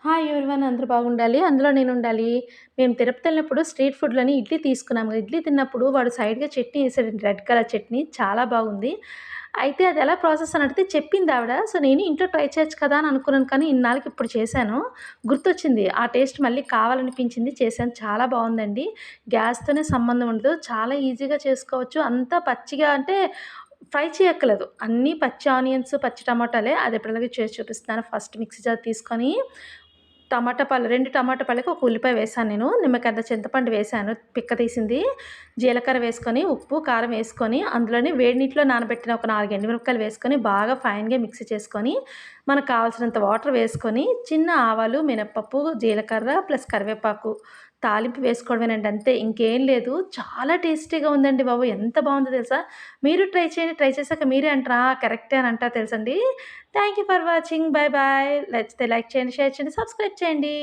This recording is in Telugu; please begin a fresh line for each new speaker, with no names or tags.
హాయ్ ఎవ్రీవన్ అందరూ బాగుండాలి. అందులో నేనుండాలి. మేము తిరుపతెళ్ళినప్పుడు స్ట్రీట్ ఫుడ్‌లని ఇడ్లీ తీసుకున్నాము. ఇడ్లీ తిన్నప్పుడు వాడు సైడ్‌గా చట్నీ ఏసాడండి. రెడ్ కలర్ చట్నీ చాలా బాగుంది. అయితే అది ఎలా ప్రాసెస్ అని అడిగితే చెప్పిందావిడ. సో, నేను ఇంట్లో ట్రై చేయొచ్చు కదా అని అనుకున్నాను. కానీ ఇన్నాళ్ళకి ఇప్పుడు చేశాను. గుర్తొచ్చింది. ఆ టేస్ట్ మళ్ళీ కావాలనిపించింది. చేశాను. చాలా బావుందండి. గ్యాస్‌తోనే సంబంధం ఉండదు. చాలా ఈజీగా చేసుకోవచ్చు. అంతా పచ్చిగా అంటే ఫ్రై చేయక్కర్లేదు. అన్నీ పచ్చి ఆనియన్స్, పచ్చి టమాటాలే. అదెప్పటిలాగే చేసి చూపిస్తున్నాను. ఫస్ట్ మిక్సీ జార్ తీసుకొని టమాటా పళ్ళు 2 టమాటా పళ్ళకి ఒక ఉల్లిపాయ వేశాను నేను. నిమ్మకాయంత చింతపండు వేశాను పిక్క తీసింది. జీలకర్ర వేసుకొని, ఉప్పు, కారం వేసుకొని, అందులోనే వేడి నీటిలో నానబెట్టిన ఒక 4 ఎండుమిరపకాయలు వేసుకొని, బాగా ఫైన్‌గా మిక్సీ చేసుకొని, మనకు కావాల్సినంత వాటర్ వేసుకొని, చిన్న ఆవాలు, మినపప్పు, జీలకర్ర ప్లస్ కరివేపాకు తాలింపు వేసుకోవడమేనండి అంతే. ఇంకేం లేదు. చాలా టేస్టీగా ఉందండి బాబు! ఎంత బావుందో తెలుసా? మీరు ట్రై చేయండి. ట్రై చేసాక మీరే అంటారు, ఆ! కరెక్టే అని అంటారు తెలుసండి. Thank you for watching. Bye bye. నచ్చితే లైక్ చేయండి, షేర్ చేయండి, సబ్స్క్రైబ్ చేయండి.